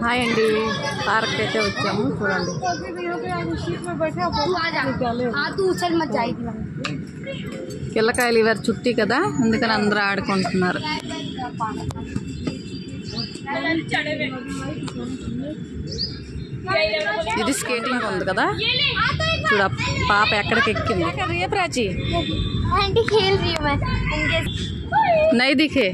Hi అండి, park అయితే వచ్చాము. చూడండి పిల్లకాయలు ఇవారు చుట్టి కదా, అందుకని అందరూ ఆడుకుంటున్నారు. ఇది స్కేటింగ్ ఉంది కదా, చూడ పాప ఎక్కడికి ఎక్కింది. రే ప్రాచి నై దిఖే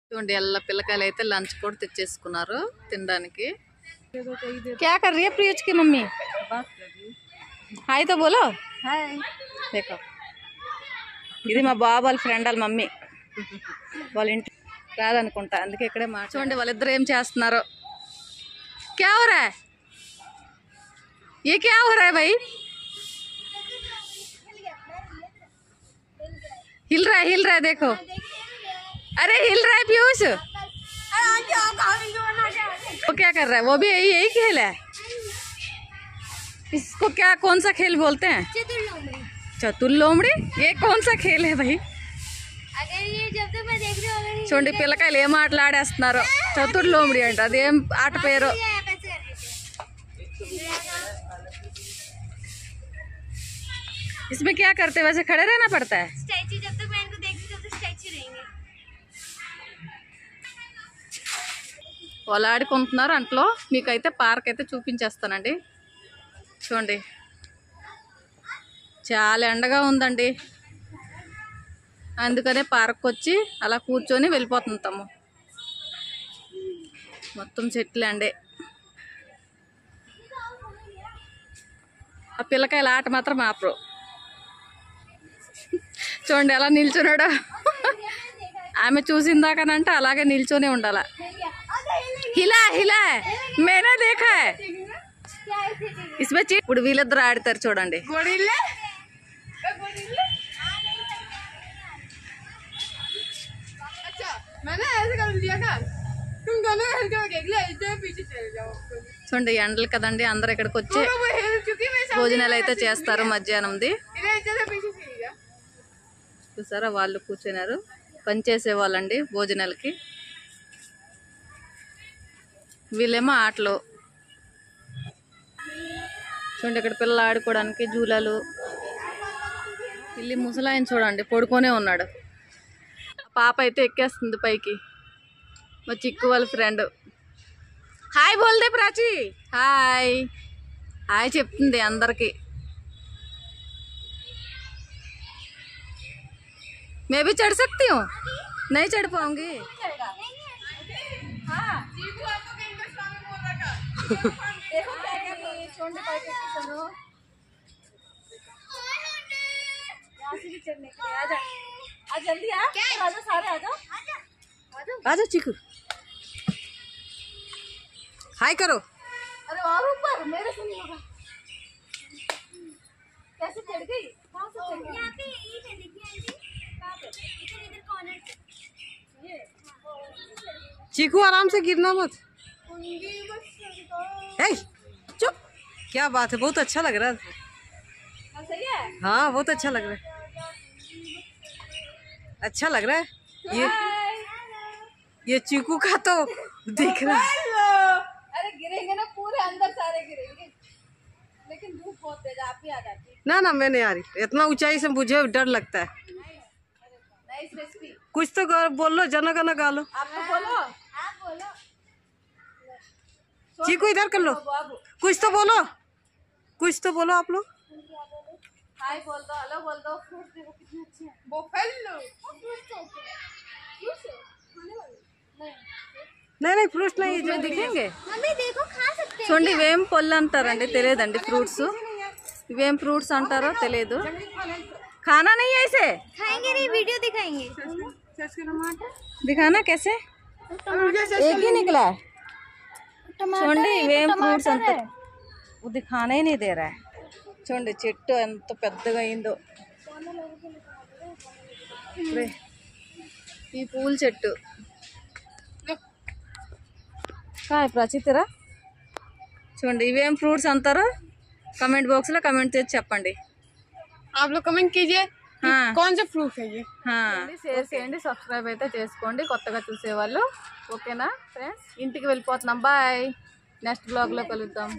చూడండి ఎల్ల పిల్లకాయలు అయితే లంచ్ కూడా తెచ్చేసుకున్నారు తినడానికి. क्या कर रही है प्रियज की मम्मी? हाय तो बोलो. देखो ఇది మా బాబు వాళ్ళ ఫ్రెండ్ వాళ్ళ మమ్మీ. వాళ్ళ ఇంటి రాదనుకుంటా, అందుకే ఇక్కడే మాట. చూడండి వాళ్ళిద్దరు ఏం చేస్తున్నారు. क्या हो रहा है? ये क्या हो रहा है भाई? हिल रहा है देखो. अरे हिल रहा है पीयूष. वो क्या कर रहा है? वो भी यही खेल है. इसको क्या कौन सा खेल बोलते हैं? चतुर लोमड़ी. ये कौन सा खेल है भाई? చూడండి పిల్లకాయలు ఏం ఆటలు ఆడేస్తున్నారు. చతుర్ లోమడి అంట, అదేం ఆట పేరు. इसमें क्या करते हैं? वैसे खड़े रहना पड़ता है. स्टैचू जब तक मैं इनको देखती तब तक स्टैचू रहेंगे. వాళ్ళు ఆడుకుంటున్నారు. అంట్లో మీకైతే పార్క్ అయితే చూపించేస్తానండి. చూడండి చాలా ఎండగా ఉందండి, అందుకనే పార్క్ వచ్చి అలా కూర్చొని వెళ్ళిపోతుంటాము. మొత్తం చెట్లే అండి. ఆ పిల్లకాయల ఆట మాత్రం ఆపరు. చూడండి ఎలా నిల్చున్నాడు. ఆమె చూసిందాకనంటే అలాగే నిల్చొనే ఉండాల. హిలా హిలా మేనే దేఖా హై. ఇస్మే ఇప్పుడు వీళ్ళిద్దరు ఆడతారు చూడండి. చూడండి ఎండలు కదండి, అందరు ఇక్కడికి వచ్చి భోజనాలు అయితే చేస్తారు మధ్యాహ్నంది. చూసారా వాళ్ళు కూర్చున్నారు, పనిచేసే వాళ్ళండి భోజనాలకి. వీళ్ళేమో ఆటలు. చూడండి ఇక్కడ పిల్లలు ఆడుకోవడానికి జూలాలు. ఇల్లు ముసలాయన చూడండి పడుకొనే ఉన్నాడు. పాప అయితే ఎక్కేస్తుంది పైకి. మా చిక్కు వాళ్ళ friend. Hi బోల్దే Prachi. Hi hi చెప్తుంది అందరికి. मैं भी चढ़ सकती हूँ? नहीं चढ़ पाऊंगी. जल्दी आ जाओ, सारे आ जाओ चीकू. हाय करो. अरे और ऊपर मेरे से नहीं होगा. कैसे चढ़ गई? कहाँ से चढ़ गई? यहाँ पे ये देखिए इधर कॉर्नर पे. चीकू आराम से गिरना मत. हे चुप. क्या बात है, बहुत अच्छा लग रहा है. सही है. हाँ बहुत अच्छा लग रहा है. अच्छा लग रहा है. ये चीकू का तो दिख रहा है. अरे गिरेंगे ना पूरे अंदर, सारे गिरेंगे. लेकिन धूप बहुत तेज, आप भी आ जाती. ना मैं नहीं आ रही. इतना ऊंचाई से मुझे डर लगता है. कुछ तो बोल लो, जनगण गा लो. आप तो बोलो. आप बोलो. चीकू इधर कर लो. कुछ तो बोलो, कुछ तो बोलो आप लोग. हाय बोल दो, हेलो बोल दो. फ्रूट्स देखो कितने अच्छे हैं. वो हेलो नहीं फ्रूट्स नहीं जो दिखेंगे. मम्मी देखो खा सकते हैं. చూడండి ఇవేం పళ్ళు అంటారండి, తెలియదండి. ఫ్రూట్స్ ఇవేం ఫ్రూట్స్ అంటారో తెలియదు. खाना नहीं है इसे. खाएंगे नहीं, वीडियो दिखाएंगे. दिखाना कैसे. एक ही निकला है. చూడండి ఇవేం ఫ్రూట్స్ అంత దిఖానే नहीं दे रहा है. చూడండి చెట్టు ఎంత పెద్దగా అయిందో. ఈ పూల చెట్టు కాయ ప్రాచితరా. చూడండి ఇవేం ఫ్రూట్స్ అంటారో కమెంట్ బాక్స్లో కమెంట్ చేసి చెప్పండి. आप लोग कमेंट कीजिए. कौन सा प्रूफ है ये? షేర్ చేయండి, సబ్స్క్రైబ్ అయితే చేసుకోండి కొత్తగా చూసేవాళ్ళు. ఓకేనా ఫ్రెండ్స్, ఇంటికి వెళ్ళిపోతున్నాం. బాయ్, నెక్స్ట్ బ్లాగ్లో కలుద్దాం.